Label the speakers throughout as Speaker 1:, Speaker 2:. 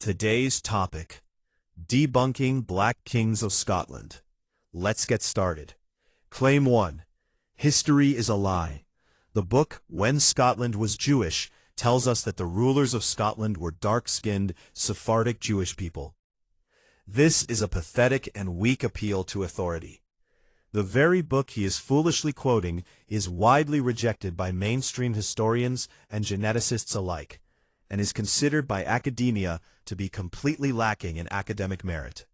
Speaker 1: Today's topic: debunking Black Kings of Scotland. Let's get started. Claim 1. History is a lie. The book, When Scotland Was Jewish, tells us that the rulers of Scotland were dark-skinned, Sephardic Jewish people. This is a pathetic and weak appeal to authority. The very book he is foolishly quoting is widely rejected by mainstream historians and geneticists alike, and is considered by academia to be completely lacking in academic merit.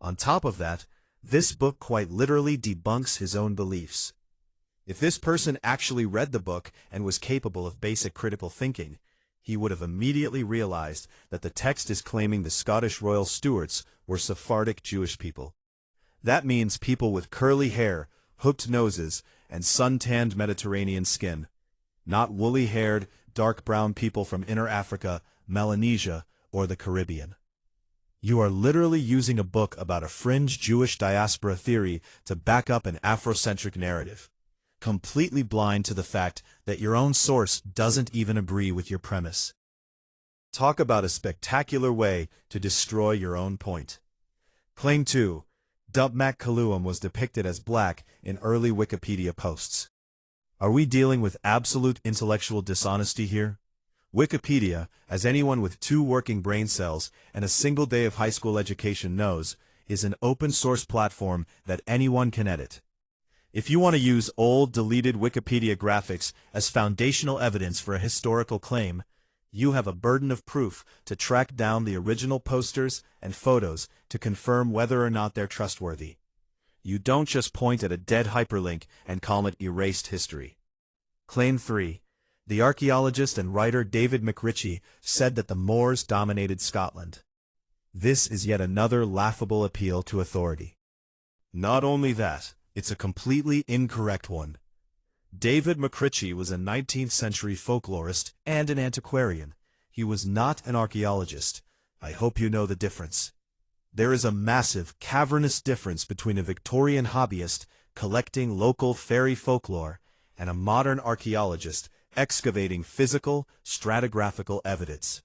Speaker 1: On top of that, this book quite literally debunks his own beliefs. If this person actually read the book and was capable of basic critical thinking, he would have immediately realized that the text is claiming the Scottish royal Stuarts were Sephardic Jewish people. That means people with curly hair, hooked noses, and sun-tanned Mediterranean skin, not woolly-haired, dark brown people from Inner Africa, Melanesia, or the Caribbean. You are literally using a book about a fringe Jewish diaspora theory to back up an Afrocentric narrative, completely blind to the fact that your own source doesn't even agree with your premise. Talk about a spectacular way to destroy your own point. Claim 2. Dubmak Kaluam was depicted as black in early Wikipedia posts. Are we dealing with absolute intellectual dishonesty here? Wikipedia, as anyone with 2 working brain cells and a single day of high school education knows, is an open-source platform that anyone can edit. If you want to use old, deleted Wikipedia graphics as foundational evidence for a historical claim, you have a burden of proof to track down the original posters and photos to confirm whether or not they're trustworthy. You don't just point at a dead hyperlink and call it erased history. Claim 3. The archaeologist and writer David McRitchie said that the Moors dominated Scotland. This is yet another laughable appeal to authority. Not only that, it's a completely incorrect one. David McRitchie was a 19th century folklorist and an antiquarian. He was not an archaeologist. I hope you know the difference. There is a massive, cavernous difference between a Victorian hobbyist collecting local fairy folklore and a modern archaeologist excavating physical, stratigraphical evidence.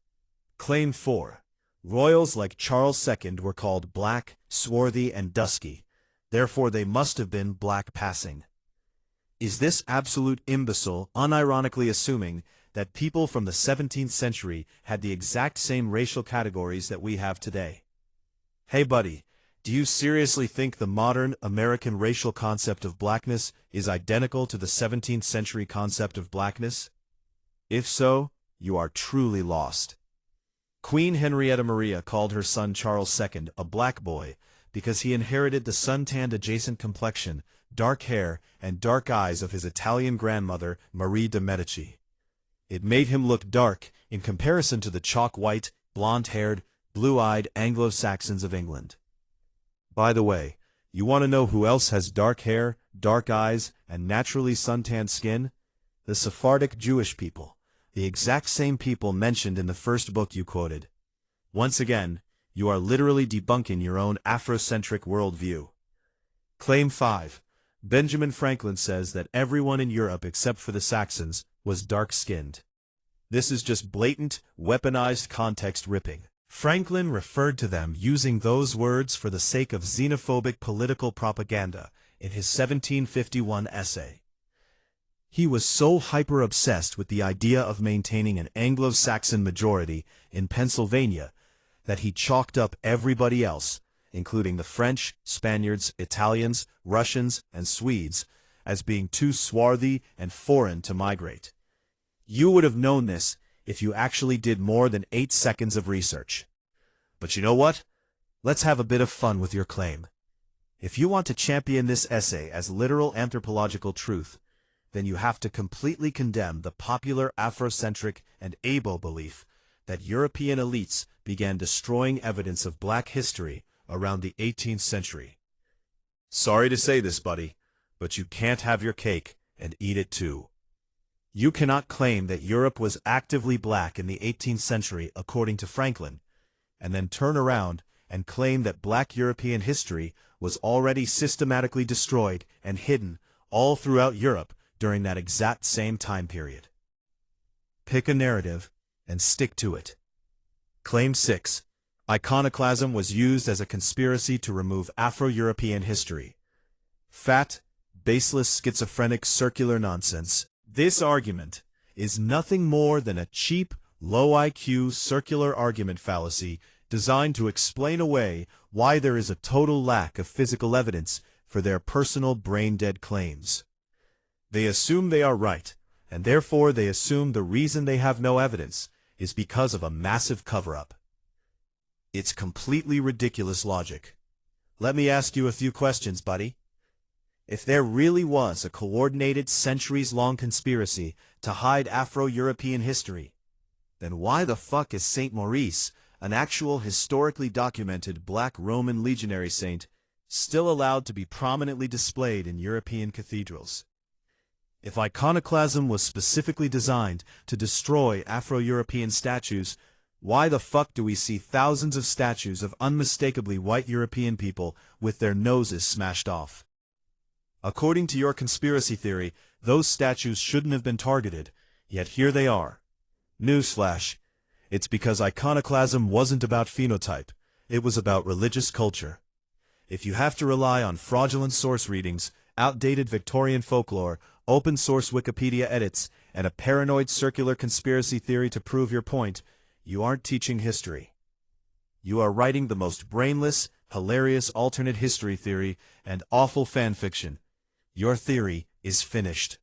Speaker 1: Claim 4. Royals like Charles II were called black, swarthy, and dusky. Therefore they must have been black-passing. Is this absolute imbecile unironically assuming that people from the 17th century had the exact same racial categories that we have today? Hey buddy, do you seriously think the modern American racial concept of blackness is identical to the 17th century concept of blackness? If so, you are truly lost. Queen Henrietta Maria called her son Charles II a black boy because he inherited the sun-tanned adjacent complexion, dark hair, and dark eyes of his Italian grandmother, Marie de' Medici. It made him look dark in comparison to the chalk-white, blonde-haired, blue-eyed Anglo-Saxons of England. By the way, you want to know who else has dark hair, dark eyes, and naturally suntanned skin? The Sephardic Jewish people, the exact same people mentioned in the first book you quoted. Once again, you are literally debunking your own Afrocentric worldview. Claim 5. Benjamin Franklin says that everyone in Europe except for the Saxons was dark-skinned. This is just blatant, weaponized context ripping. Franklin referred to them using those words for the sake of xenophobic political propaganda in his 1751 essay. He was so hyper-obsessed with the idea of maintaining an Anglo-Saxon majority in Pennsylvania that he chalked up everybody else, including the French, Spaniards, Italians, Russians, and Swedes, as being too swarthy and foreign to migrate. You would have known this if you actually did more than 8 seconds of research. But you know what? Let's have a bit of fun with your claim. If you want to champion this essay as literal anthropological truth, then you have to completely condemn the popular Afrocentric and abo belief that European elites began destroying evidence of black history around the 18th century. Sorry to say this, buddy, but you can't have your cake and eat it too. You cannot claim that Europe was actively black in the 18th century according to Franklin, and then turn around and claim that black European history was already systematically destroyed and hidden all throughout Europe during that exact same time period. Pick a narrative and stick to it. Claim 6. Iconoclasm was used as a conspiracy to remove Afro-European history. Fat, baseless, schizophrenic, circular nonsense. This argument is nothing more than a cheap, low-IQ circular argument fallacy designed to explain away why there is a total lack of physical evidence for their personal brain-dead claims. They assume they are right, and therefore they assume the reason they have no evidence is because of a massive cover-up. It's completely ridiculous logic. Let me ask you a few questions, buddy. If there really was a coordinated centuries-long conspiracy to hide Afro-European history, then why the fuck is Saint Maurice, an actual historically documented black Roman legionary saint, still allowed to be prominently displayed in European cathedrals? If iconoclasm was specifically designed to destroy Afro-European statues, why the fuck do we see thousands of statues of unmistakably white European people with their noses smashed off? According to your conspiracy theory, those statues shouldn't have been targeted, yet here they are. Newsflash: it's because iconoclasm wasn't about phenotype, it was about religious culture. If you have to rely on fraudulent source readings, outdated Victorian folklore, open-source Wikipedia edits, and a paranoid circular conspiracy theory to prove your point, you aren't teaching history. You are writing the most brainless, hilarious alternate history theory and awful fan fiction. Your theory is finished.